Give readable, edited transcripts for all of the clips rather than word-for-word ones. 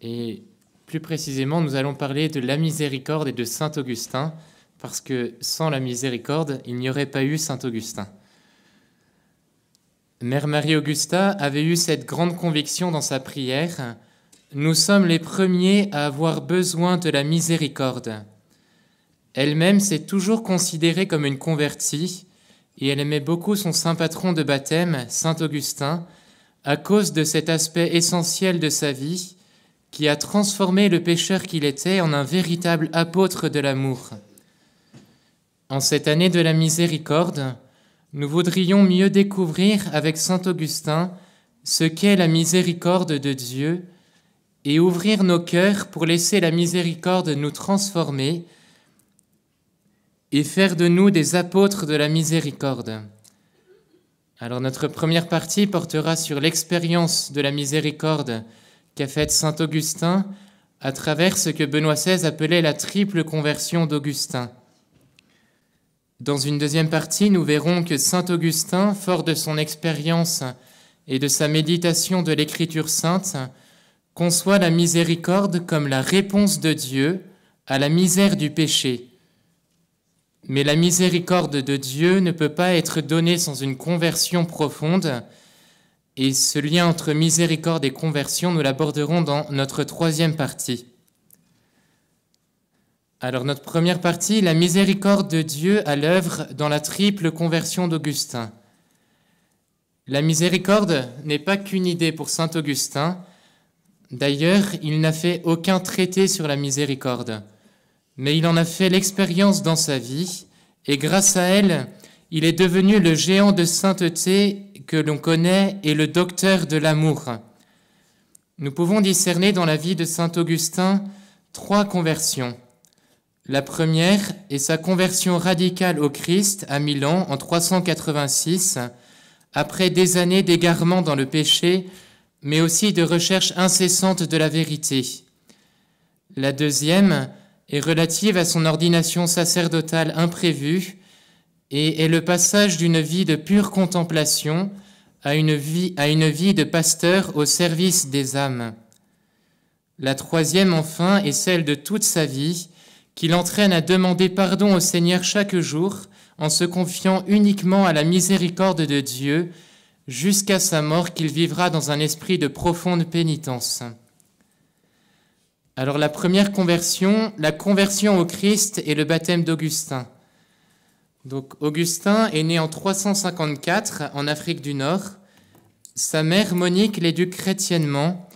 Et plus précisément, nous allons parler de la miséricorde et de saint Augustin, parce que sans la miséricorde, il n'y aurait pas eu saint Augustin. Mère Marie-Augusta avait eu cette grande conviction dans sa prière: nous sommes les premiers à avoir besoin de la miséricorde. Elle-même s'est toujours considérée comme une convertie, et elle aimait beaucoup son saint patron de baptême, saint Augustin, à cause de cet aspect essentiel de sa vie qui a transformé le pécheur qu'il était en un véritable apôtre de l'amour. En cette année de la miséricorde, nous voudrions mieux découvrir avec saint Augustin ce qu'est la miséricorde de Dieu et ouvrir nos cœurs pour laisser la miséricorde nous transformer et faire de nous des apôtres de la miséricorde. Alors notre première partie portera sur l'expérience de la miséricorde qu'a faite saint Augustin à travers ce que Benoît XVI appelait la triple conversion d'Augustin. Dans une deuxième partie, nous verrons que saint Augustin, fort de son expérience et de sa méditation de l'Écriture sainte, conçoit la miséricorde comme la réponse de Dieu à la misère du péché. Mais la miséricorde de Dieu ne peut pas être donnée sans une conversion profonde, et ce lien entre miséricorde et conversion, nous l'aborderons dans notre troisième partie. Alors notre première partie, la miséricorde de Dieu à l'œuvre dans la triple conversion d'Augustin. La miséricorde n'est pas qu'une idée pour saint Augustin. D'ailleurs, il n'a fait aucun traité sur la miséricorde, mais il en a fait l'expérience dans sa vie, et grâce à elle, il est devenu le géant de sainteté que l'on connaît et le docteur de l'amour. Nous pouvons discerner dans la vie de saint Augustin 3 conversions. La première est sa conversion radicale au Christ à Milan en 386, après des années d'égarement dans le péché, mais aussi de recherche incessante de la vérité. La deuxième est relative à son ordination sacerdotale imprévue et est le passage d'une vie de pure contemplation à une vie de pasteur au service des âmes. La troisième, enfin, est celle de toute sa vie, qui l'entraîne à demander pardon au Seigneur chaque jour en se confiant uniquement à la miséricorde de Dieu jusqu'à sa mort qu'il vivra dans un esprit de profonde pénitence. Alors la première conversion, la conversion au Christ et le baptême d'Augustin. Donc Augustin est né en 354 en Afrique du Nord. Sa mère Monique l'éduque chrétiennement,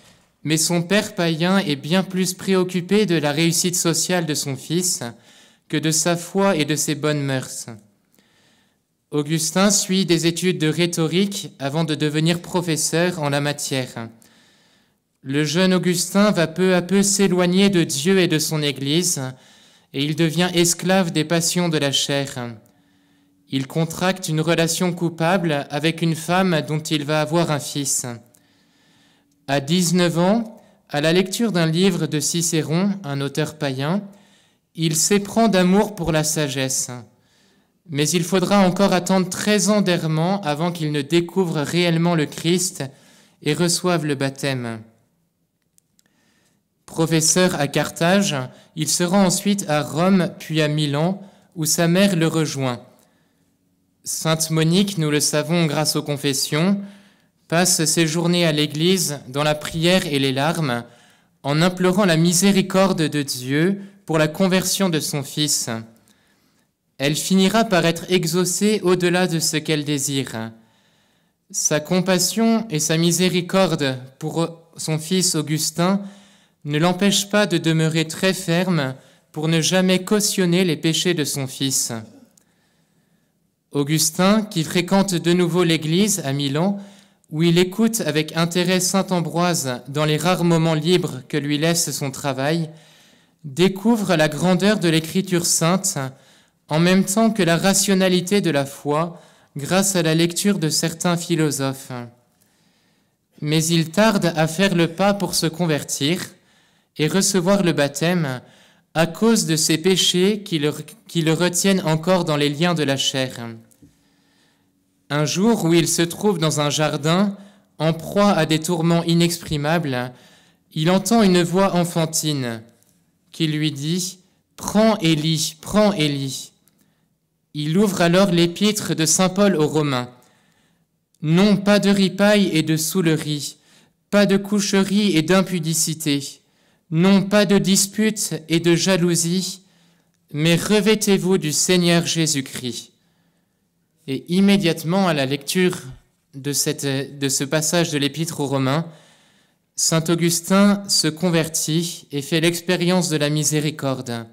mais son père païen est bien plus préoccupé de la réussite sociale de son fils que de sa foi et de ses bonnes mœurs. Augustin suit des études de rhétorique avant de devenir professeur en la matière. Le jeune Augustin va peu à peu s'éloigner de Dieu et de son Église, et il devient esclave des passions de la chair. Il contracte une relation coupable avec une femme dont il va avoir un fils. À 19 ans, à la lecture d'un livre de Cicéron, un auteur païen, il s'éprend d'amour pour la sagesse. Mais il faudra encore attendre 13 ans d'errement avant qu'il ne découvre réellement le Christ et reçoive le baptême. Professeur à Carthage, il se rend ensuite à Rome puis à Milan, où sa mère le rejoint. Sainte Monique, nous le savons grâce aux confessions, passe ses journées à l'église dans la prière et les larmes, en implorant la miséricorde de Dieu pour la conversion de son fils. Elle finira par être exaucée au-delà de ce qu'elle désire. Sa compassion et sa miséricorde pour son fils Augustin ne l'empêchent pas de demeurer très ferme pour ne jamais cautionner les péchés de son fils. Augustin, qui fréquente de nouveau l'église à Milan, où il écoute avec intérêt saint Ambroise dans les rares moments libres que lui laisse son travail, découvre la grandeur de l'Écriture sainte en même temps que la rationalité de la foi grâce à la lecture de certains philosophes. Mais il tarde à faire le pas pour se convertir et recevoir le baptême à cause de ses péchés qui le retiennent encore dans les liens de la chair. Un jour où il se trouve dans un jardin, en proie à des tourments inexprimables, il entend une voix enfantine qui lui dit « Prends Élie, prends Élie ». Il ouvre alors l'épître de saint Paul aux Romains. Non, pas de ripaille et de saoulerie, pas de coucherie et d'impudicité, non, pas de dispute et de jalousie, mais revêtez-vous du Seigneur Jésus-Christ. Et immédiatement à la lecture de ce passage de l'Épître aux Romains, saint Augustin se convertit et fait l'expérience de la miséricorde.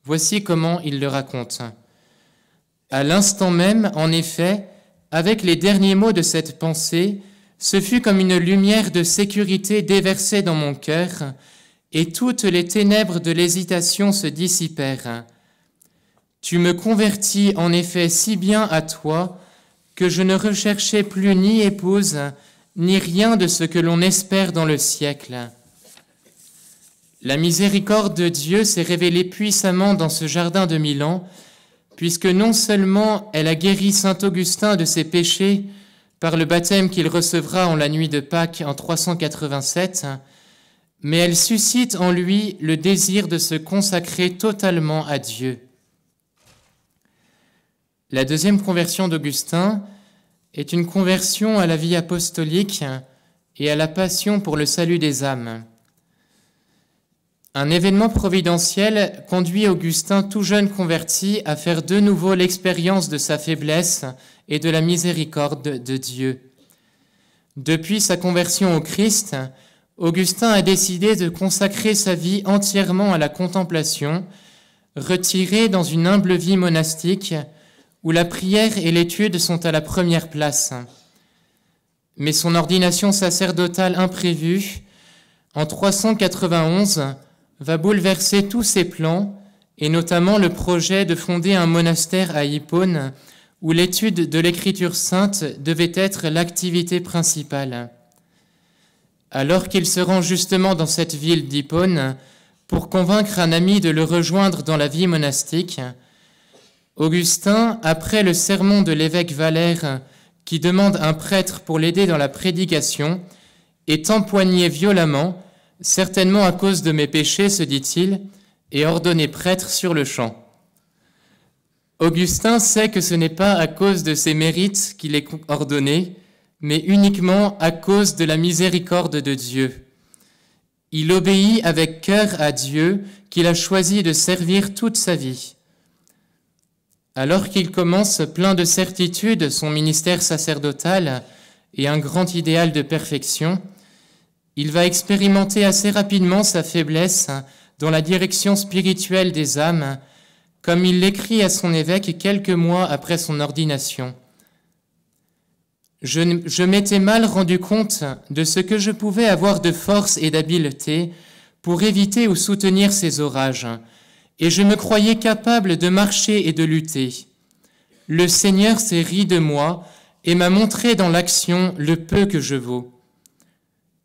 Voici comment il le raconte. À l'instant même, en effet, avec les derniers mots de cette pensée, ce fut comme une lumière de sécurité déversée dans mon cœur, et toutes les ténèbres de l'hésitation se dissipèrent. Tu me convertis en effet si bien à toi que je ne recherchais plus ni épouse, ni rien de ce que l'on espère dans le siècle. La miséricorde de Dieu s'est révélée puissamment dans ce jardin de Milan, puisque non seulement elle a guéri saint Augustin de ses péchés par le baptême qu'il recevra en la nuit de Pâques en 387, mais elle suscite en lui le désir de se consacrer totalement à Dieu. La deuxième conversion d'Augustin est une conversion à la vie apostolique et à la passion pour le salut des âmes. Un événement providentiel conduit Augustin, tout jeune converti, à faire de nouveau l'expérience de sa faiblesse et de la miséricorde de Dieu. Depuis sa conversion au Christ, Augustin a décidé de consacrer sa vie entièrement à la contemplation, retiré dans une humble vie monastique où la prière et l'étude sont à la première place. Mais son ordination sacerdotale imprévue, en 391, va bouleverser tous ses plans, et notamment le projet de fonder un monastère à Hippone, où l'étude de l'Écriture sainte devait être l'activité principale. Alors qu'il se rend justement dans cette ville d'Hippone pour convaincre un ami de le rejoindre dans la vie monastique, Augustin, après le sermon de l'évêque Valère qui demande un prêtre pour l'aider dans la prédication, est empoigné violemment, certainement à cause de mes péchés, se dit-il, et ordonné prêtre sur le champ. Augustin sait que ce n'est pas à cause de ses mérites qu'il est ordonné, mais uniquement à cause de la miséricorde de Dieu. Il obéit avec cœur à Dieu qu'il a choisi de servir toute sa vie. Alors qu'il commence plein de certitude son ministère sacerdotal et un grand idéal de perfection, il va expérimenter assez rapidement sa faiblesse dans la direction spirituelle des âmes, comme il l'écrit à son évêque quelques mois après son ordination. Je m'étais mal rendu compte de ce que je pouvais avoir de force et d'habileté pour éviter ou soutenir ces orages, et je me croyais capable de marcher et de lutter. Le Seigneur s'est ri de moi et m'a montré dans l'action le peu que je vaux.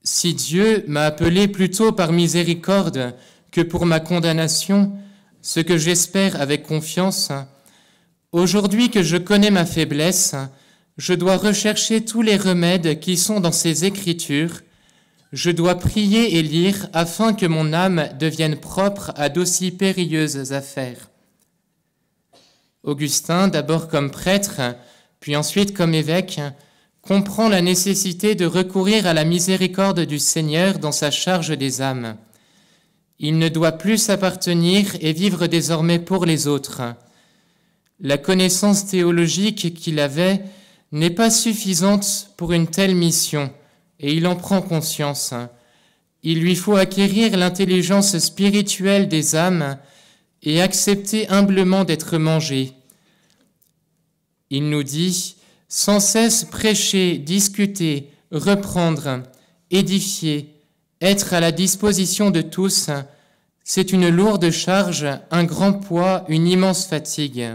Si Dieu m'a appelé plutôt par miséricorde que pour ma condamnation, ce que j'espère avec confiance, aujourd'hui que je connais ma faiblesse, je dois rechercher tous les remèdes qui sont dans ces Écritures. Je dois prier et lire afin que mon âme devienne propre à d'aussi périlleuses affaires. Augustin, d'abord comme prêtre, puis ensuite comme évêque, comprend la nécessité de recourir à la miséricorde du Seigneur dans sa charge des âmes. Il ne doit plus s'appartenir et vivre désormais pour les autres. La connaissance théologique qu'il avait n'est pas suffisante pour une telle mission, et il en prend conscience. Il lui faut acquérir l'intelligence spirituelle des âmes et accepter humblement d'être mangé. Il nous dit « Sans cesse prêcher, discuter, reprendre, édifier, être à la disposition de tous, c'est une lourde charge, un grand poids, une immense fatigue. »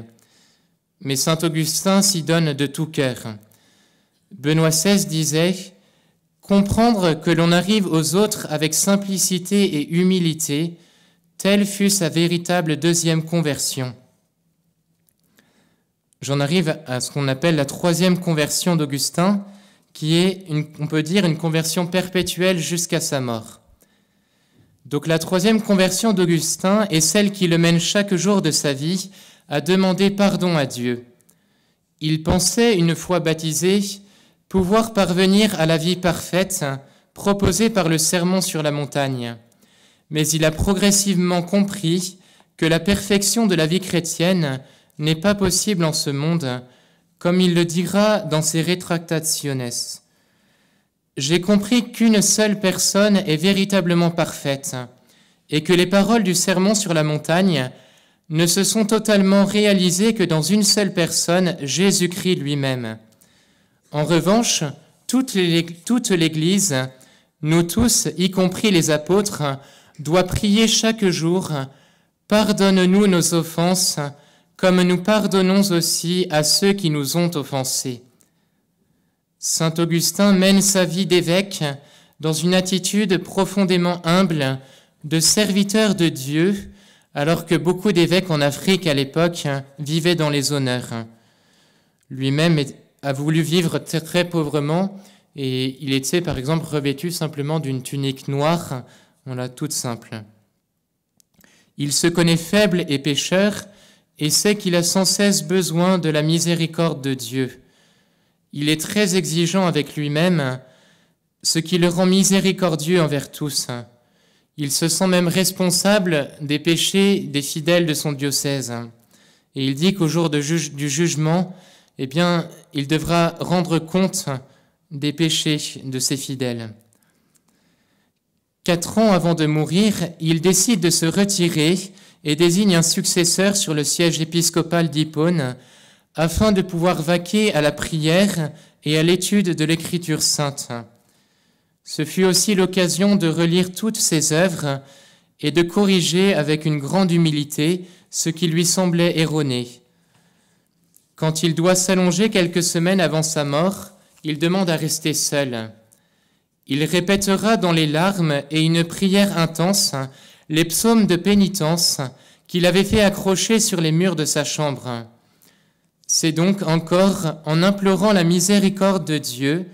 Mais saint Augustin s'y donne de tout cœur. Benoît XVI disait « Comprendre que l'on arrive aux autres avec simplicité et humilité, telle fut sa véritable deuxième conversion. » J'en arrive à ce qu'on appelle la troisième conversion d'Augustin, qui est, on peut dire, une conversion perpétuelle jusqu'à sa mort. Donc la troisième conversion d'Augustin est celle qui le mène chaque jour de sa vie à demander pardon à Dieu. Il pensait, une fois baptisé, pouvoir parvenir à la vie parfaite proposée par le Sermon sur la montagne. Mais il a progressivement compris que la perfection de la vie chrétienne n'est pas possible en ce monde, comme il le dira dans ses Retractationes. J'ai compris qu'une seule personne est véritablement parfaite et que les paroles du Sermon sur la montagne ne se sont totalement réalisées que dans une seule personne, Jésus-Christ lui-même. En revanche, toute l'Église, nous tous, y compris les apôtres, doit prier chaque jour « Pardonne-nous nos offenses, comme nous pardonnons aussi à ceux qui nous ont offensés. » Saint Augustin mène sa vie d'évêque dans une attitude profondément humble de serviteur de Dieu, alors que beaucoup d'évêques en Afrique à l'époque vivaient dans les honneurs. Lui-même a voulu vivre très, très pauvrement et il était par exemple revêtu simplement d'une tunique noire, on l'a toute simple. Il se connaît faible et pécheur et sait qu'il a sans cesse besoin de la miséricorde de Dieu. Il est très exigeant avec lui-même, ce qui le rend miséricordieux envers tous. Il se sent même responsable des péchés des fidèles de son diocèse. Et il dit qu'au jour du jugement, eh bien, il devra rendre compte des péchés de ses fidèles. 4 ans avant de mourir, il décide de se retirer et désigne un successeur sur le siège épiscopal d'Hippone afin de pouvoir vaquer à la prière et à l'étude de l'Écriture sainte. Ce fut aussi l'occasion de relire toutes ses œuvres et de corriger avec une grande humilité ce qui lui semblait erroné. Quand il doit s'allonger quelques semaines avant sa mort, il demande à rester seul. Il répétera dans les larmes et une prière intense les psaumes de pénitence qu'il avait fait accrocher sur les murs de sa chambre. C'est donc encore en implorant la miséricorde de Dieu,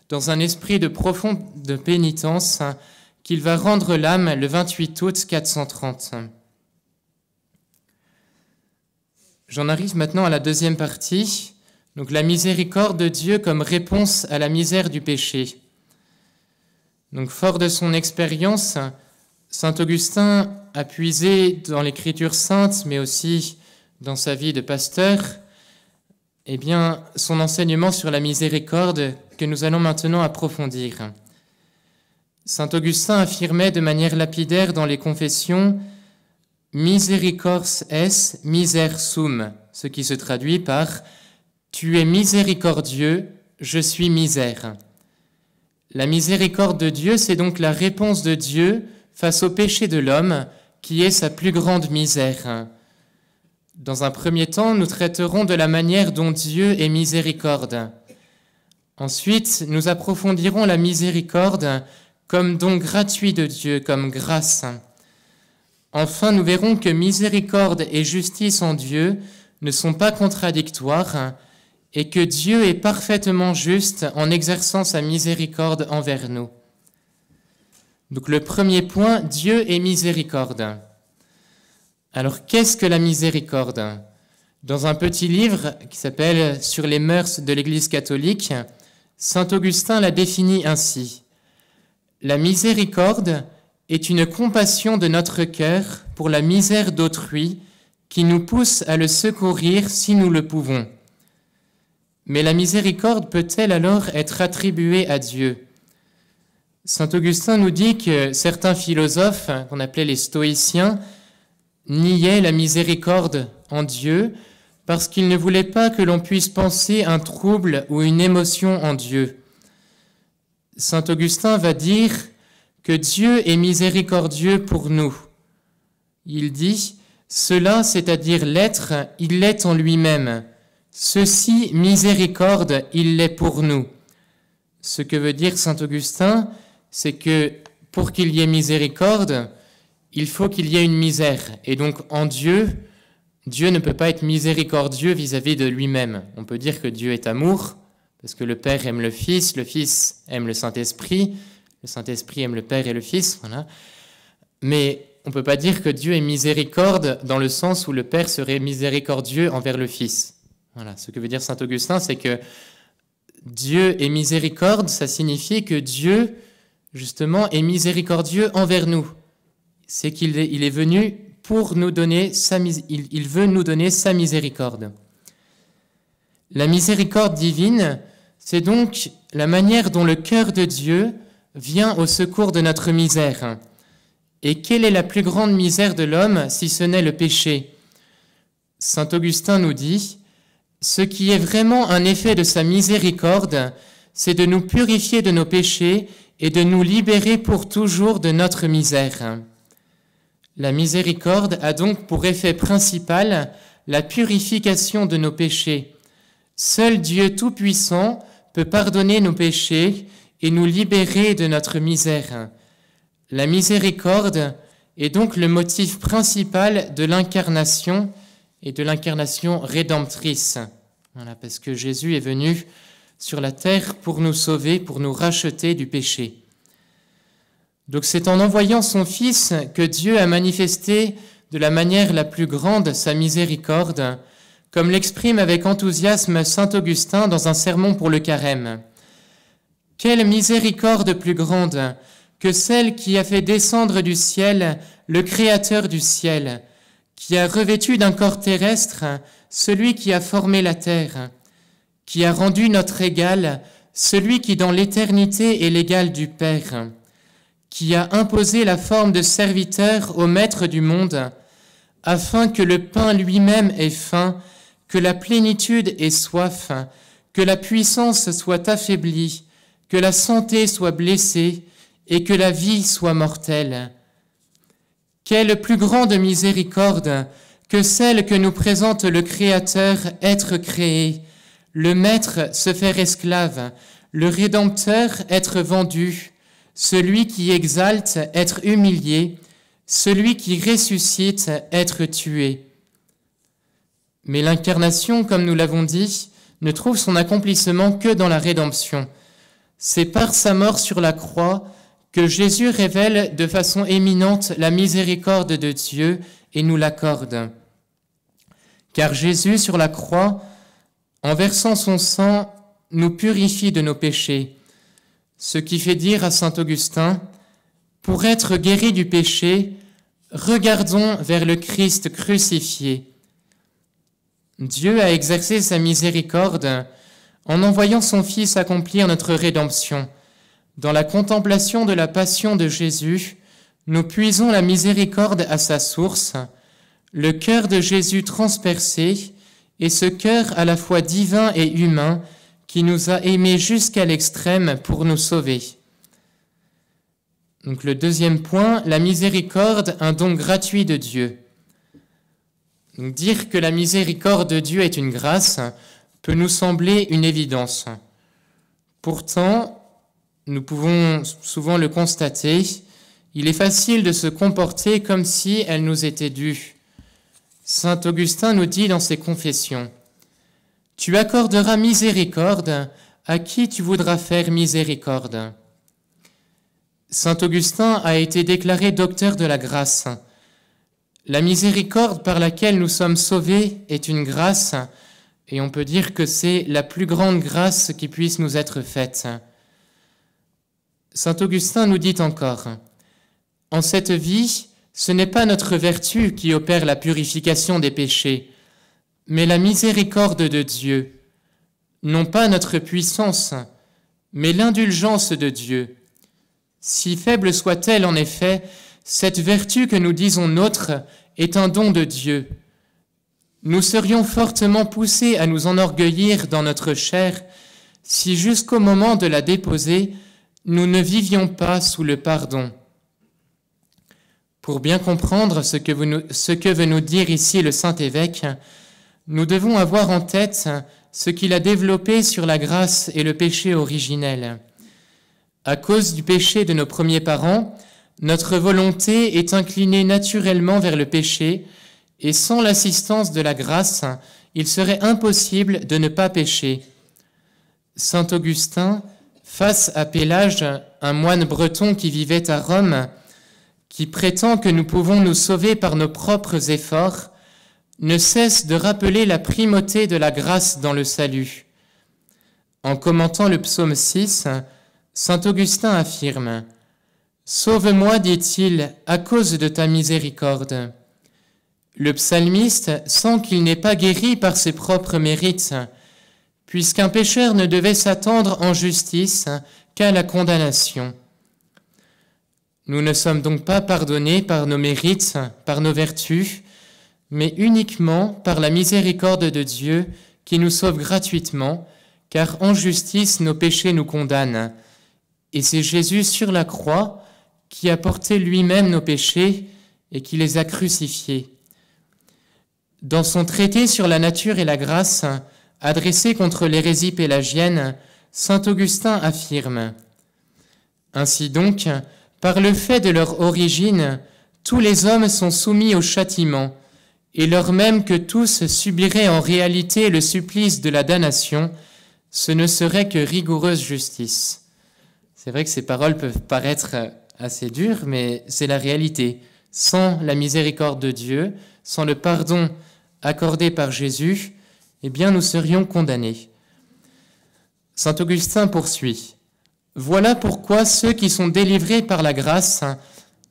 dans un esprit de profonde pénitence, qu'il va rendre l'âme le 28 août 430. J'en arrive maintenant à la deuxième partie, donc la miséricorde de Dieu comme réponse à la misère du péché. Donc fort de son expérience, saint Augustin a puisé dans l'Écriture sainte, mais aussi dans sa vie de pasteur, eh bien, son enseignement sur la miséricorde que nous allons maintenant approfondir. Saint Augustin affirmait de manière lapidaire dans les confessions « Misericors es miser sum », ce qui se traduit par « Tu es miséricordieux, je suis misère ». La miséricorde de Dieu, c'est donc la réponse de Dieu face au péché de l'homme, qui est sa plus grande misère. Dans un premier temps, nous traiterons de la manière dont Dieu est miséricorde. Ensuite, nous approfondirons la miséricorde comme don gratuit de Dieu, comme grâce. Enfin, nous verrons que miséricorde et justice en Dieu ne sont pas contradictoires et que Dieu est parfaitement juste en exerçant sa miséricorde envers nous. Donc le premier point, Dieu est miséricorde. Alors qu'est-ce que la miséricorde ? Dans un petit livre qui s'appelle « Sur les mœurs de l'Église catholique », saint Augustin la définit ainsi. La miséricorde est une compassion de notre cœur pour la misère d'autrui qui nous pousse à le secourir si nous le pouvons. Mais la miséricorde peut-elle alors être attribuée à Dieu ? Saint Augustin nous dit que certains philosophes, qu'on appelait les stoïciens, niaient la miséricorde en Dieu parce qu'ils ne voulaient pas que l'on puisse penser un trouble ou une émotion en Dieu. Saint Augustin va dire que Dieu est miséricordieux pour nous. Il dit « Cela, c'est-à-dire l'être, il l'est en lui-même. Ceci, miséricorde, il l'est pour nous. » Ce que veut dire saint Augustin, c'est que pour qu'il y ait miséricorde, il faut qu'il y ait une misère. Et donc en Dieu, Dieu ne peut pas être miséricordieux vis-à-vis de lui-même. On peut dire que Dieu est amour, parce que le Père aime le Fils aime le Saint-Esprit aime le Père et le Fils. Voilà. Mais on ne peut pas dire que Dieu est miséricorde dans le sens où le Père serait miséricordieux envers le Fils. Voilà, ce que veut dire saint Augustin, c'est que Dieu est miséricorde, ça signifie que Dieu, justement, est miséricordieux envers nous. C'est qu'il est venu pour nous donner il veut nous donner sa miséricorde. La miséricorde divine, c'est donc la manière dont le cœur de Dieu vient au secours de notre misère. Et quelle est la plus grande misère de l'homme si ce n'est le péché? Saint Augustin nous dit: ce qui est vraiment un effet de sa miséricorde, c'est de nous purifier de nos péchés et de nous libérer pour toujours de notre misère. La miséricorde a donc pour effet principal la purification de nos péchés. Seul Dieu Tout-Puissant peut pardonner nos péchés et nous libérer de notre misère. La miséricorde est donc le motif principal de l'incarnation et de l'incarnation rédemptrice. Voilà, parce que Jésus est venu sur la terre pour nous sauver, pour nous racheter du péché. Donc c'est en envoyant son Fils que Dieu a manifesté de la manière la plus grande sa miséricorde, comme l'exprime avec enthousiasme saint Augustin dans un sermon pour le Carême. Quelle miséricorde plus grande que celle qui a fait descendre du ciel le Créateur du ciel, qui a revêtu d'un corps terrestre celui qui a formé la terre, qui a rendu notre égal celui qui dans l'éternité est l'égal du Père, qui a imposé la forme de serviteur au Maître du monde, afin que le pain lui-même ait faim, que la plénitude ait soif, que la puissance soit affaiblie, que la santé soit blessée et que la vie soit mortelle. Quelle plus grande miséricorde que celle que nous présente le Créateur être créé, le Maître se faire esclave, le Rédempteur être vendu, celui qui exalte être humilié, celui qui ressuscite être tué. Mais l'incarnation, comme nous l'avons dit, ne trouve son accomplissement que dans la rédemption. C'est par sa mort sur la croix que Jésus révèle de façon éminente la miséricorde de Dieu et nous l'accorde. Car Jésus sur la croix, en versant son sang, nous purifie de nos péchés. Ce qui fait dire à saint Augustin: pour être guéris du péché, regardons vers le Christ crucifié. Dieu a exercé sa miséricorde en envoyant son Fils accomplir notre rédemption. Dans la contemplation de la passion de Jésus, nous puisons la miséricorde à sa source, le cœur de Jésus transpercé, et ce cœur à la fois divin et humain qui nous a aimés jusqu'à l'extrême pour nous sauver. Donc le deuxième point, la miséricorde, un don gratuit de Dieu. Donc dire que la miséricorde de Dieu est une grâce peut nous sembler une évidence. Pourtant, nous pouvons souvent le constater, il est facile de se comporter comme si elle nous était due. Saint Augustin nous dit dans ses Confessions: « Tu accorderas miséricorde à qui tu voudras faire miséricorde. » Saint Augustin a été déclaré docteur de la grâce. La miséricorde par laquelle nous sommes sauvés est une grâce, et on peut dire que c'est la plus grande grâce qui puisse nous être faite. Saint Augustin nous dit encore: « En cette vie, ce n'est pas notre vertu qui opère la purification des péchés, mais la miséricorde de Dieu, non pas notre puissance, mais l'indulgence de Dieu. Si faible soit-elle en effet, cette vertu que nous disons nôtre est un don de Dieu. Nous serions fortement poussés à nous enorgueillir dans notre chair si jusqu'au moment de la déposer, nous ne vivions pas sous le pardon. » Pour bien comprendre ce que veut nous dire ici le Saint-Évêque, nous devons avoir en tête ce qu'il a développé sur la grâce et le péché originel. À cause du péché de nos premiers parents, notre volonté est inclinée naturellement vers le péché, et sans l'assistance de la grâce, il serait impossible de ne pas pécher. Saint Augustin, face à Pélage, un moine breton qui vivait à Rome, qui prétend que nous pouvons nous sauver par nos propres efforts, ne cesse de rappeler la primauté de la grâce dans le salut. En commentant le psaume 6, saint Augustin affirme « Sauve-moi, dit-il, à cause de ta miséricorde ». Le psalmiste sent qu'il n'est pas guéri par ses propres mérites, puisqu'un pécheur ne devait s'attendre en justice qu'à la condamnation. Nous ne sommes donc pas pardonnés par nos mérites, par nos vertus, mais uniquement par la miséricorde de Dieu qui nous sauve gratuitement, car en justice nos péchés nous condamnent. Et c'est Jésus sur la croix qui a porté lui-même nos péchés et qui les a crucifiés. Dans son traité sur la nature et la grâce, adressé contre l'hérésie pélagienne, saint Augustin affirme « Ainsi donc, par le fait de leur origine, tous les hommes sont soumis au châtiment, et lors même que tous subiraient en réalité le supplice de la damnation, ce ne serait que rigoureuse justice. » C'est vrai que ces paroles peuvent paraître assez dures, mais c'est la réalité. Sans la miséricorde de Dieu, sans le pardon accordé par Jésus, eh bien nous serions condamnés. Saint Augustin poursuit. Voilà pourquoi ceux qui sont délivrés par la grâce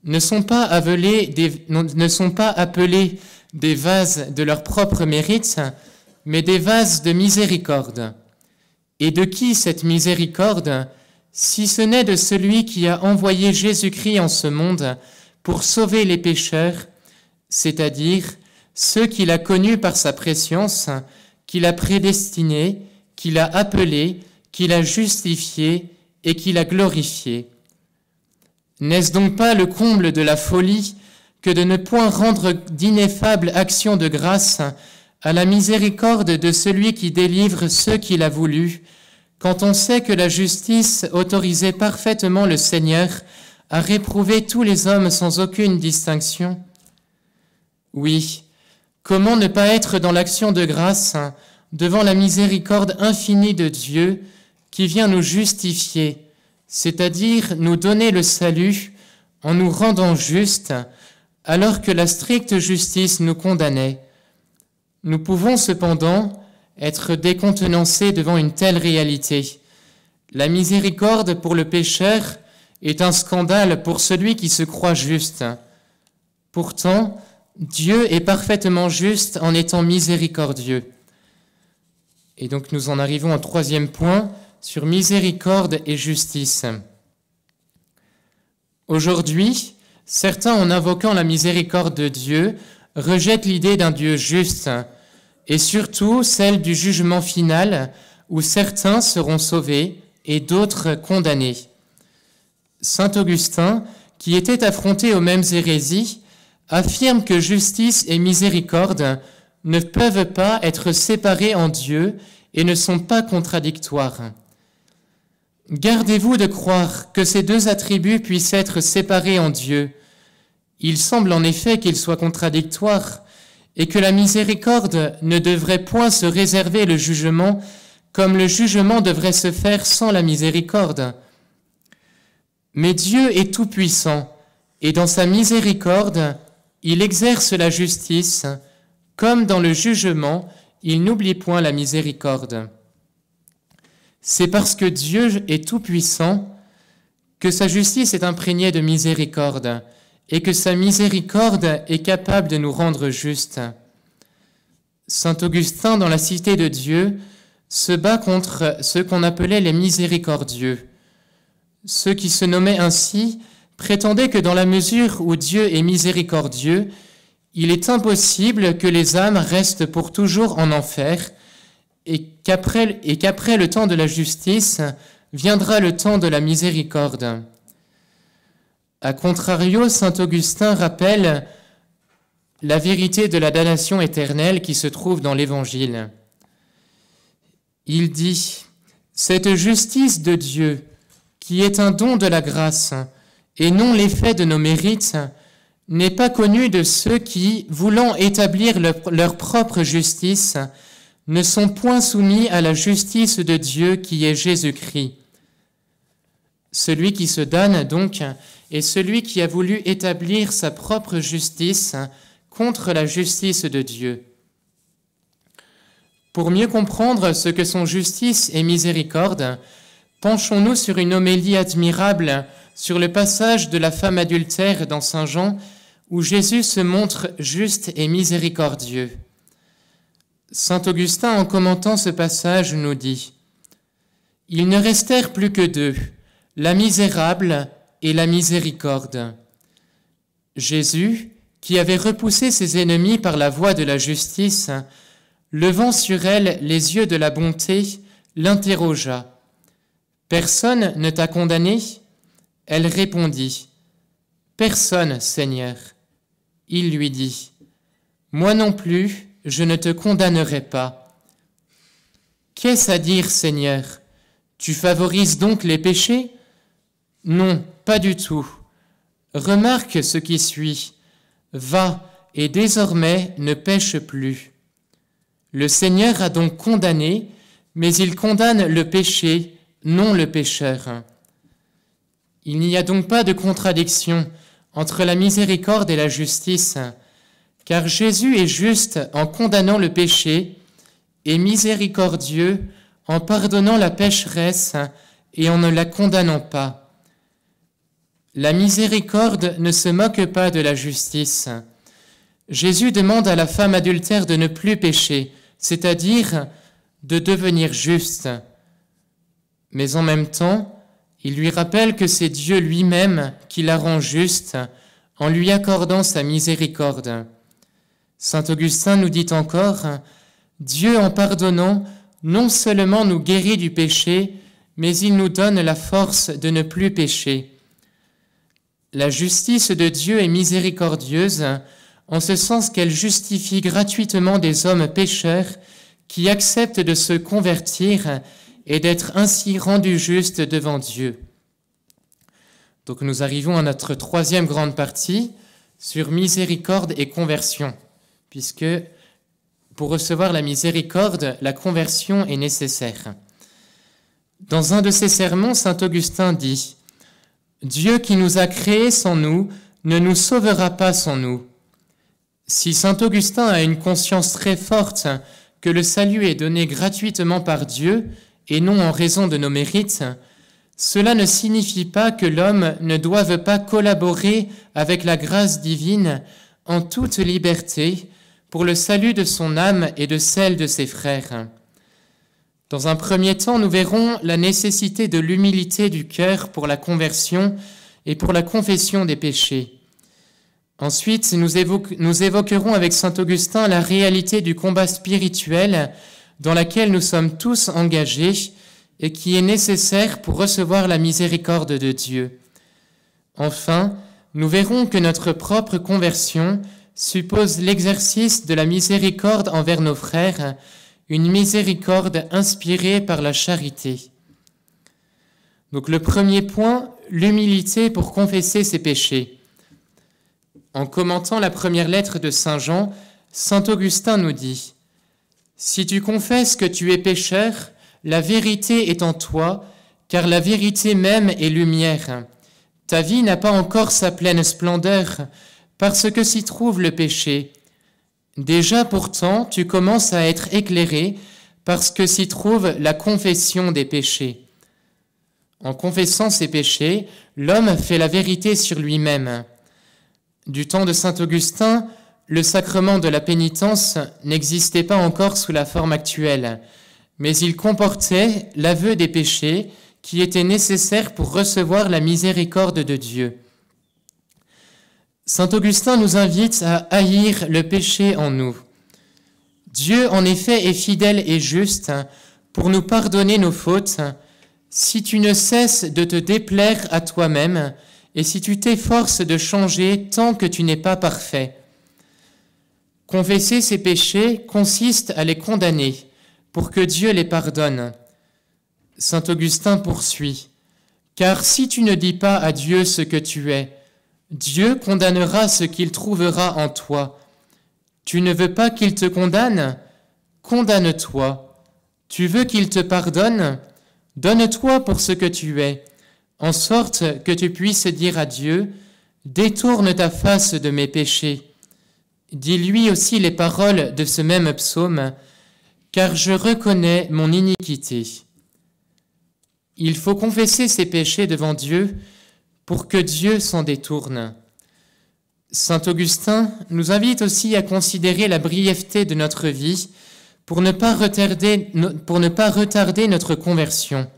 ne sont pas appelés des vases de leur propre mérite, mais des vases de miséricorde. Et de qui cette miséricorde, si ce n'est de celui qui a envoyé Jésus-Christ en ce monde pour sauver les pécheurs, c'est-à-dire ceux qu'il a connus par sa préscience, qu'il a prédestinés, qu'il a appelés, qu'il a justifiés et qu'il a glorifiés. N'est-ce donc pas le comble de la folie que de ne point rendre d'ineffables actions de grâce à la miséricorde de celui qui délivre ceux qu'il a voulu, quand on sait que la justice autorisait parfaitement le Seigneur à réprouver tous les hommes sans aucune distinction? Oui, comment ne pas être dans l'action de grâce devant la miséricorde infinie de Dieu qui vient nous justifier, c'est-à-dire nous donner le salut en nous rendant justes, alors que la stricte justice nous condamnait. Nous pouvons cependant être décontenancés devant une telle réalité. La miséricorde pour le pécheur est un scandale pour celui qui se croit juste. Pourtant, Dieu est parfaitement juste en étant miséricordieux. Et donc nous en arrivons au troisième point sur miséricorde et justice. Aujourd'hui, certains, en invoquant la miséricorde de Dieu, rejettent l'idée d'un Dieu juste, et surtout celle du jugement final, où certains seront sauvés et d'autres condamnés. Saint Augustin, qui était affronté aux mêmes hérésies, affirme que justice et miséricorde ne peuvent pas être séparés en Dieu et ne sont pas contradictoires. Gardez-vous de croire que ces deux attributs puissent être séparés en Dieu. Il semble en effet qu'ils soient contradictoires et que la miséricorde ne devrait point se réserver le jugement comme le jugement devrait se faire sans la miséricorde. Mais Dieu est tout-puissant et dans sa miséricorde, il exerce la justice, comme dans le jugement, il n'oublie point la miséricorde. C'est parce que Dieu est tout-puissant que sa justice est imprégnée de miséricorde et que sa miséricorde est capable de nous rendre justes. Saint Augustin, dans la Cité de Dieu, se bat contre ceux qu'on appelait les miséricordieux. Ceux qui se nommaient ainsi prétendaient que dans la mesure où Dieu est miséricordieux, il est impossible que les âmes restent pour toujours en enfer et qu'après le temps de la justice viendra le temps de la miséricorde. A contrario, saint Augustin rappelle la vérité de la damnation éternelle qui se trouve dans l'Évangile. Il dit « Cette justice de Dieu, qui est un don de la grâce et non l'effet de nos mérites, n'est pas connue de ceux qui, voulant établir leur propre justice, ne sont point soumis à la justice de Dieu qui est Jésus-Christ. Celui qui se donne donc est celui qui a voulu établir sa propre justice contre la justice de Dieu. Pour mieux comprendre ce que sont justice et miséricorde, penchons-nous sur une homélie admirable sur le passage de la femme adultère dans Saint Jean, où Jésus se montre juste et miséricordieux. Saint Augustin, en commentant ce passage, nous dit « Ils ne restèrent plus que deux, la misérable et la miséricorde. » Jésus, qui avait repoussé ses ennemis par la voie de la justice, levant sur elle les yeux de la bonté, l'interrogea. « Personne ne t'a condamné ?» Elle répondit. « Personne, Seigneur. » Il lui dit. « Moi non plus, je ne te condamnerai pas. » « Qu'est-ce à dire, Seigneur? Tu favorises donc les péchés? » « Non, pas du tout. Remarque ce qui suit. Va, et désormais ne pêche plus. » Le Seigneur a donc condamné, mais il condamne le péché, non le pécheur. Il n'y a donc pas de contradiction entre la miséricorde et la justice, car Jésus est juste en condamnant le péché et miséricordieux en pardonnant la pécheresse et en ne la condamnant pas. La miséricorde ne se moque pas de la justice. Jésus demande à la femme adultère de ne plus pécher, c'est-à-dire de devenir juste. Mais en même temps, il lui rappelle que c'est Dieu lui-même qui la rend juste en lui accordant sa miséricorde. Saint Augustin nous dit encore, « Dieu en pardonnant non seulement nous guérit du péché, mais il nous donne la force de ne plus pécher. » La justice de Dieu est miséricordieuse, en ce sens qu'elle justifie gratuitement des hommes pécheurs qui acceptent de se convertir et d'être ainsi rendus justes devant Dieu. Donc nous arrivons à notre troisième grande partie sur miséricorde et conversion, puisque pour recevoir la miséricorde, la conversion est nécessaire. Dans un de ses sermons, saint Augustin dit « Dieu qui nous a créés sans nous ne nous sauvera pas sans nous. » Si saint Augustin a une conscience très forte que le salut est donné gratuitement par Dieu et non en raison de nos mérites, cela ne signifie pas que l'homme ne doive pas collaborer avec la grâce divine en toute liberté pour le salut de son âme et de celle de ses frères. Dans un premier temps, nous verrons la nécessité de l'humilité du cœur pour la conversion et pour la confession des péchés. Ensuite, nous évoquerons avec saint Augustin la réalité du combat spirituel dans laquelle nous sommes tous engagés et qui est nécessaire pour recevoir la miséricorde de Dieu. Enfin, nous verrons que notre propre conversion suppose l'exercice de la miséricorde envers nos frères, une miséricorde inspirée par la charité. Donc le premier point, l'humilité pour confesser ses péchés. En commentant la première lettre de saint Jean, saint Augustin nous dit « Si tu confesses que tu es pécheur, la vérité est en toi, car la vérité même est lumière. Ta vie n'a pas encore sa pleine splendeur, parce que s'y trouve le péché. Déjà pourtant, tu commences à être éclairé, parce que s'y trouve la confession des péchés. » En confessant ses péchés, l'homme fait la vérité sur lui-même. Du temps de saint Augustin, le sacrement de la pénitence n'existait pas encore sous la forme actuelle, mais il comportait l'aveu des péchés qui étaient nécessaires pour recevoir la miséricorde de Dieu. Saint Augustin nous invite à haïr le péché en nous. Dieu, en effet, est fidèle et juste pour nous pardonner nos fautes si tu ne cesses de te déplaire à toi-même et si tu t'efforces de changer tant que tu n'es pas parfait. Confesser ses péchés consiste à les condamner pour que Dieu les pardonne. Saint Augustin poursuit, « Car si tu ne dis pas à Dieu ce que tu es, Dieu condamnera ce qu'il trouvera en toi. Tu ne veux pas qu'il te condamne? Condamne-toi. Tu veux qu'il te pardonne? Donne-toi pour ce que tu es, en sorte que tu puisses dire à Dieu, « Détourne ta face de mes péchés ». Dis-lui aussi les paroles de ce même psaume, « Car je reconnais mon iniquité ». Il faut confesser ses péchés devant Dieu pour que Dieu s'en détourne. Saint Augustin nous invite aussi à considérer la brièveté de notre vie pour ne pas retarder notre conversion.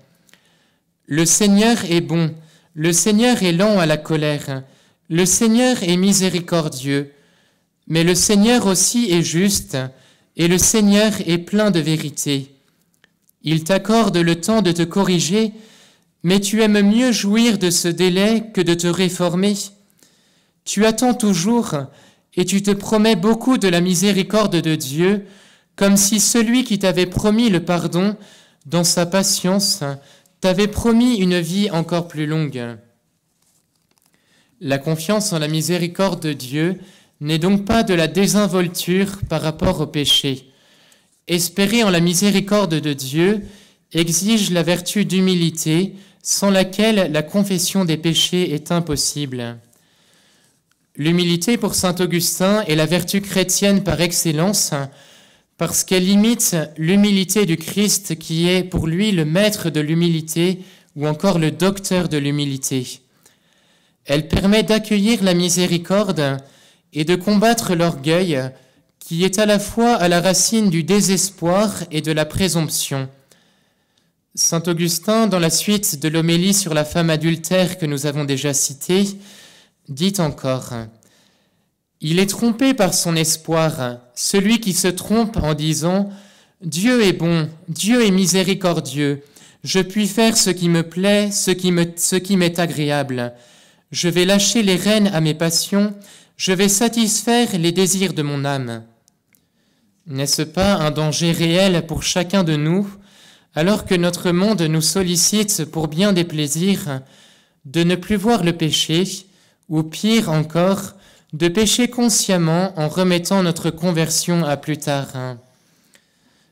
Le Seigneur est bon, le Seigneur est lent à la colère, le Seigneur est miséricordieux, mais le Seigneur aussi est juste, et le Seigneur est plein de vérité. Il t'accorde le temps de te corriger, mais tu aimes mieux jouir de ce délai que de te réformer. Tu attends toujours, et tu te promets beaucoup de la miséricorde de Dieu, comme si celui qui t'avait promis le pardon, dans sa patience, t'avait promis une vie encore plus longue. La confiance en la miséricorde de Dieu n'est donc pas de la désinvolture par rapport au péché. Espérer en la miséricorde de Dieu exige la vertu d'humilité, sans laquelle la confession des péchés est impossible. L'humilité pour saint Augustin est la vertu chrétienne par excellence, parce qu'elle imite l'humilité du Christ qui est pour lui le maître de l'humilité ou encore le docteur de l'humilité. Elle permet d'accueillir la miséricorde et de combattre l'orgueil qui est à la fois à la racine du désespoir et de la présomption. Saint Augustin, dans la suite de l'homélie sur la femme adultère que nous avons déjà citée, dit encore « Il est trompé par son espoir, celui qui se trompe en disant « Dieu est bon, Dieu est miséricordieux, je puis faire ce qui me plaît, ce qui m'est agréable. Je vais lâcher les rênes à mes passions, je vais satisfaire les désirs de mon âme. » N'est-ce pas un danger réel pour chacun de nous, alors que notre monde nous sollicite pour bien des plaisirs, de ne plus voir le péché, ou pire encore, de pécher consciemment en remettant notre conversion à plus tard.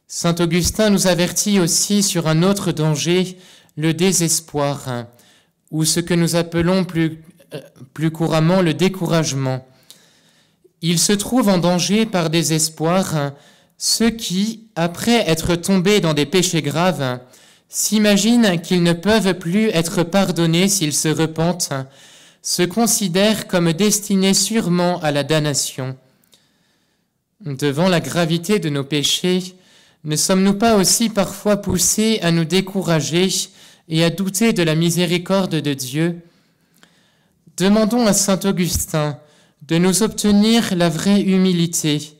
Saint Augustin nous avertit aussi sur un autre danger, le désespoir, ou ce que nous appelons plus couramment le découragement. Il se trouve en danger par désespoir ceux qui, après être tombés dans des péchés graves, s'imaginent qu'ils ne peuvent plus être pardonnés s'ils se repentent, se considèrent comme destinés sûrement à la damnation. Devant la gravité de nos péchés, ne sommes-nous pas aussi parfois poussés à nous décourager et à douter de la miséricorde de Dieu? Demandons à saint Augustin de nous obtenir la vraie humilité,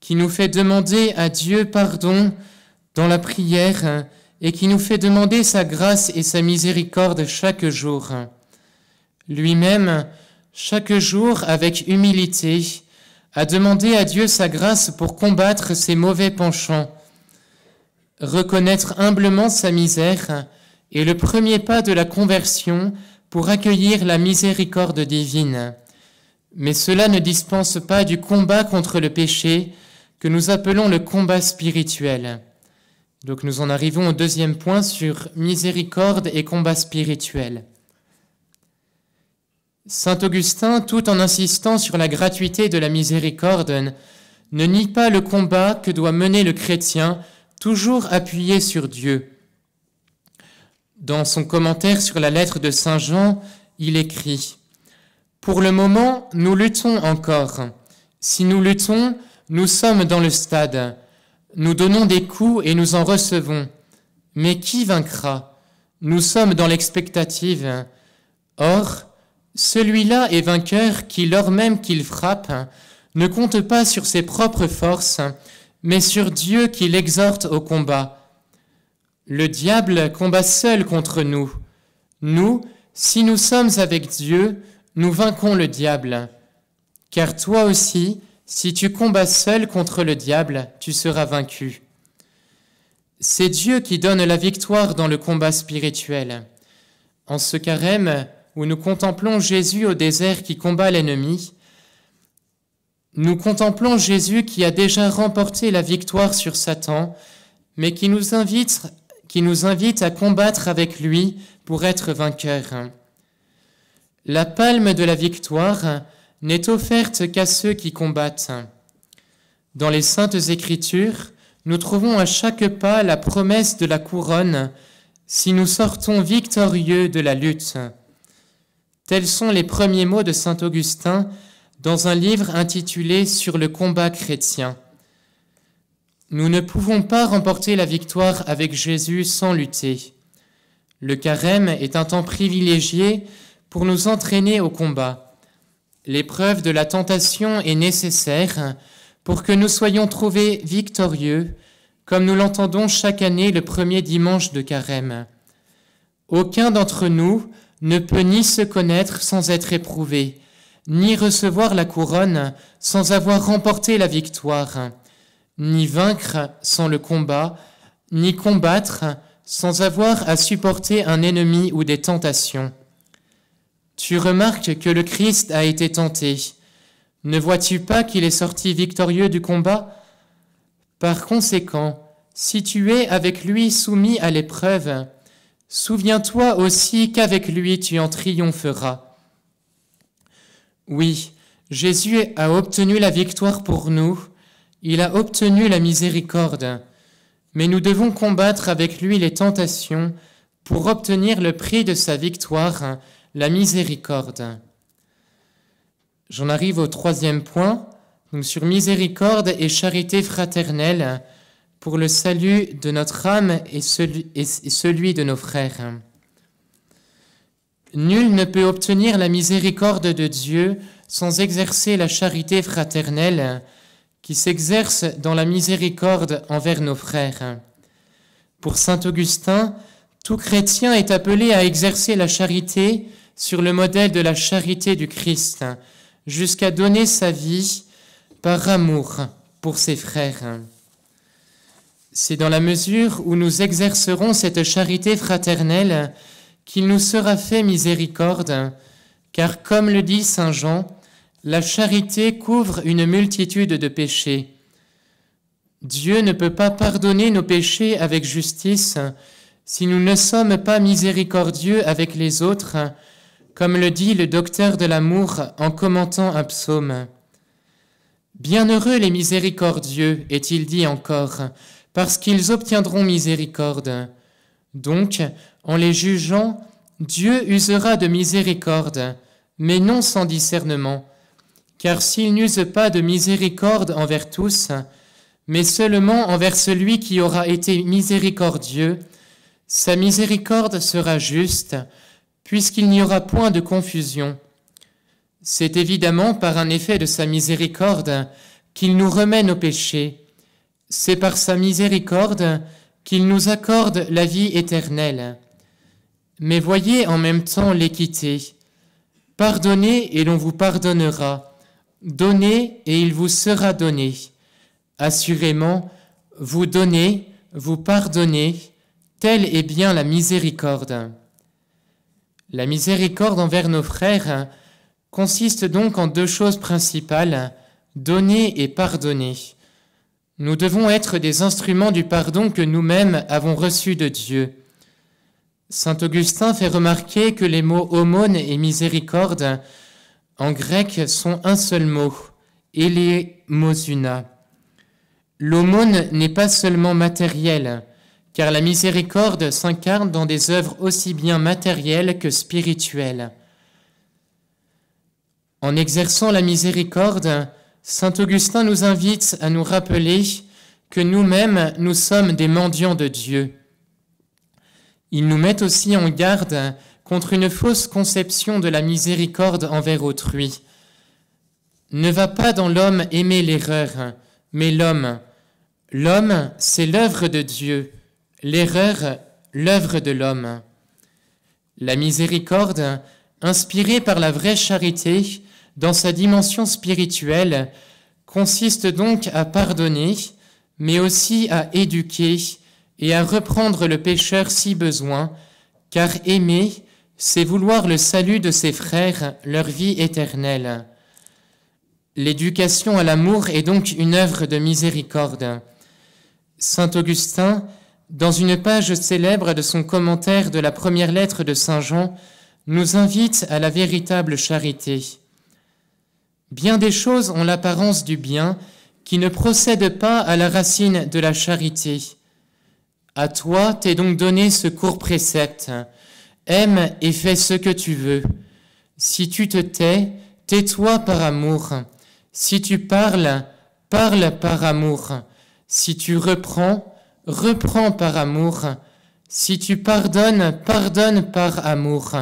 qui nous fait demander à Dieu pardon dans la prière et qui nous fait demander sa grâce et sa miséricorde chaque jour. Lui-même, chaque jour, avec humilité, a demandé à Dieu sa grâce pour combattre ses mauvais penchants. Reconnaître humblement sa misère est le premier pas de la conversion pour accueillir la miséricorde divine. Mais cela ne dispense pas du combat contre le péché que nous appelons le combat spirituel. Donc nous en arrivons au deuxième point sur miséricorde et combat spirituel. Saint Augustin, tout en insistant sur la gratuité de la miséricorde, ne nie pas le combat que doit mener le chrétien, toujours appuyé sur Dieu. Dans son commentaire sur la lettre de Saint Jean, il écrit « Pour le moment, nous luttons encore. Si nous luttons, nous sommes dans le stade. Nous donnons des coups et nous en recevons. Mais qui vaincra? Nous sommes dans l'expectative. Or, celui-là est vainqueur qui, lors même qu'il frappe, ne compte pas sur ses propres forces, mais sur Dieu qui l'exhorte au combat. Le diable combat seul contre nous. Nous, si nous sommes avec Dieu, nous vaincons le diable. Car toi aussi, si tu combats seul contre le diable, tu seras vaincu. C'est Dieu qui donne la victoire dans le combat spirituel. En ce carême où nous contemplons Jésus au désert qui combat l'ennemi, nous contemplons Jésus qui a déjà remporté la victoire sur Satan, mais qui nous invite qui nous invite à combattre avec lui pour être vainqueurs. La palme de la victoire n'est offerte qu'à ceux qui combattent. Dans les Saintes Écritures, nous trouvons à chaque pas la promesse de la couronne si nous sortons victorieux de la lutte. Tels sont les premiers mots de saint Augustin dans un livre intitulé « Sur le combat chrétien ». Nous ne pouvons pas remporter la victoire avec Jésus sans lutter. Le carême est un temps privilégié pour nous entraîner au combat. L'épreuve de la tentation est nécessaire pour que nous soyons trouvés victorieux, comme nous l'entendons chaque année le premier dimanche de carême. Aucun d'entre nous ne peut ni se connaître sans être éprouvé, ni recevoir la couronne sans avoir remporté la victoire, ni vaincre sans le combat, ni combattre sans avoir à supporter un ennemi ou des tentations. Tu remarques que le Christ a été tenté. Ne vois-tu pas qu'il est sorti victorieux du combat ? Par conséquent, si tu es avec lui soumis à l'épreuve, souviens-toi aussi qu'avec lui tu en triompheras. Oui, Jésus a obtenu la victoire pour nous, il a obtenu la miséricorde, mais nous devons combattre avec lui les tentations pour obtenir le prix de sa victoire, la miséricorde. J'en arrive au troisième point, donc sur miséricorde et charité fraternelle pour le salut de notre âme et celui de nos frères. Nul ne peut obtenir la miséricorde de Dieu sans exercer la charité fraternelle qui s'exerce dans la miséricorde envers nos frères. Pour saint Augustin, tout chrétien est appelé à exercer la charité sur le modèle de la charité du Christ, jusqu'à donner sa vie par amour pour ses frères. C'est dans la mesure où nous exercerons cette charité fraternelle qu'il nous sera fait miséricorde, car comme le dit saint Jean, la charité couvre une multitude de péchés. Dieu ne peut pas pardonner nos péchés avec justice si nous ne sommes pas miséricordieux avec les autres, comme le dit le docteur de l'amour en commentant un psaume. Bienheureux les miséricordieux, est-il dit encore, parce qu'ils obtiendront miséricorde. Donc, en les jugeant, Dieu usera de miséricorde, mais non sans discernement, car s'il n'use pas de miséricorde envers tous, mais seulement envers celui qui aura été miséricordieux, sa miséricorde sera juste, puisqu'il n'y aura point de confusion. C'est évidemment par un effet de sa miséricorde qu'il nous remet nos péchés. C'est par sa miséricorde qu'il nous accorde la vie éternelle. Mais voyez en même temps l'équité. Pardonnez et l'on vous pardonnera. Donnez et il vous sera donné. Assurément, vous donnez, vous pardonnez, telle est bien la miséricorde. La miséricorde envers nos frères consiste donc en deux choses principales, donner et pardonner. Nous devons être des instruments du pardon que nous-mêmes avons reçu de Dieu. Saint Augustin fait remarquer que les mots aumône et miséricorde en grec sont un seul mot, eleemosuna. L'aumône n'est pas seulement matérielle, car la miséricorde s'incarne dans des œuvres aussi bien matérielles que spirituelles. En exerçant la miséricorde, saint Augustin nous invite à nous rappeler que nous-mêmes, nous sommes des mendiants de Dieu. Il nous met aussi en garde contre une fausse conception de la miséricorde envers autrui. Ne va pas dans l'homme aimer l'erreur, mais l'homme. L'homme, c'est l'œuvre de Dieu, l'erreur, l'œuvre de l'homme. La miséricorde, inspirée par la vraie charité, dans sa dimension spirituelle, consiste donc à pardonner, mais aussi à éduquer et à reprendre le pécheur si besoin, car aimer, c'est vouloir le salut de ses frères, leur vie éternelle. L'éducation à l'amour est donc une œuvre de miséricorde. Saint Augustin dans une page célèbre de son commentaire de la première lettre de Saint Jean, nous invite à la véritable charité. Bien des choses ont l'apparence du bien qui ne procèdent pas à la racine de la charité. À toi t'est donc donné ce court précepte. Aime et fais ce que tu veux. Si tu te tais, tais-toi par amour. Si tu parles, parle par amour. Si tu reprends, reprends par amour. Si tu pardonnes, pardonne par amour.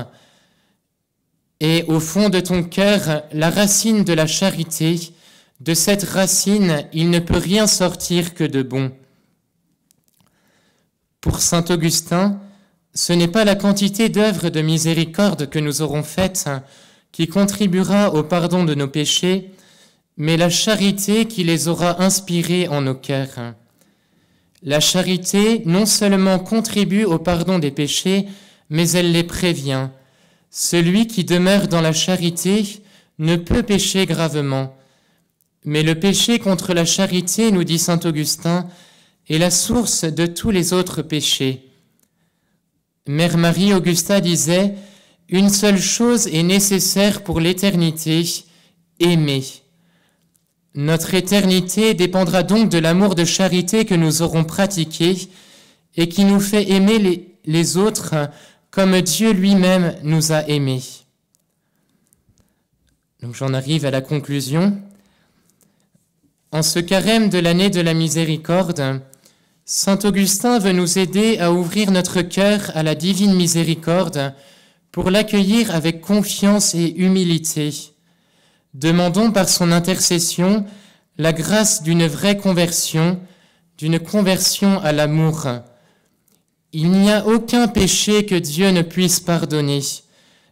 Et au fond de ton cœur, la racine de la charité, de cette racine, il ne peut rien sortir que de bon. Pour saint Augustin, ce n'est pas la quantité d'œuvres de miséricorde que nous aurons faites qui contribuera au pardon de nos péchés, mais la charité qui les aura inspirés en nos cœurs. La charité non seulement contribue au pardon des péchés, mais elle les prévient. Celui qui demeure dans la charité ne peut pécher gravement. Mais le péché contre la charité, nous dit saint Augustin, est la source de tous les autres péchés. Mère Marie Augusta disait « Une seule chose est nécessaire pour l'éternité, aimer ». Notre éternité dépendra donc de l'amour de charité que nous aurons pratiqué et qui nous fait aimer les autres comme Dieu lui-même nous a aimés. Donc j'en arrive à la conclusion. En ce carême de l'année de la miséricorde, saint Augustin veut nous aider à ouvrir notre cœur à la divine miséricorde pour l'accueillir avec confiance et humilité. Demandons par son intercession la grâce d'une vraie conversion, d'une conversion à l'amour. Il n'y a aucun péché que Dieu ne puisse pardonner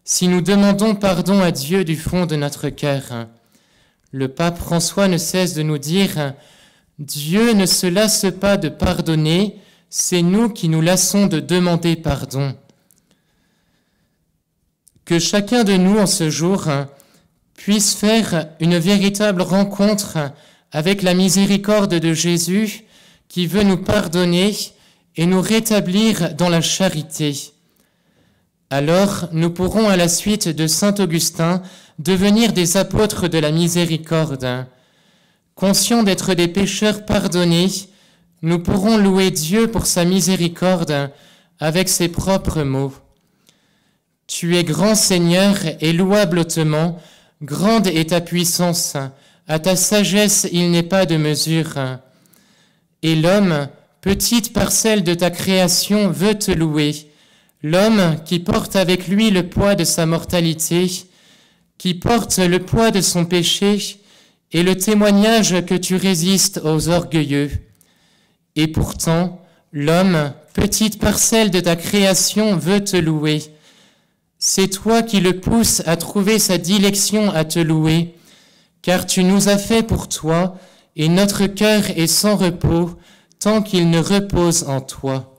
si nous demandons pardon à Dieu du fond de notre cœur. Le pape François ne cesse de nous dire « Dieu ne se lasse pas de pardonner, c'est nous qui nous lassons de demander pardon. » Que chacun de nous en ce jour puisse faire une véritable rencontre avec la miséricorde de Jésus qui veut nous pardonner et nous rétablir dans la charité. Alors nous pourrons à la suite de saint Augustin devenir des apôtres de la miséricorde. Conscients d'être des pécheurs pardonnés, nous pourrons louer Dieu pour sa miséricorde avec ses propres mots. Tu es grand Seigneur et louable hautement, grande est ta puissance, à ta sagesse il n'est pas de mesure. Et l'homme, petite parcelle de ta création, veut te louer. L'homme qui porte avec lui le poids de sa mortalité, qui porte le poids de son péché et le témoignage que tu résistes aux orgueilleux. Et pourtant, l'homme, petite parcelle de ta création, veut te louer. C'est toi qui le pousses à trouver sa dilection à te louer, car tu nous as fait pour toi, et notre cœur est sans repos tant qu'il ne repose en toi.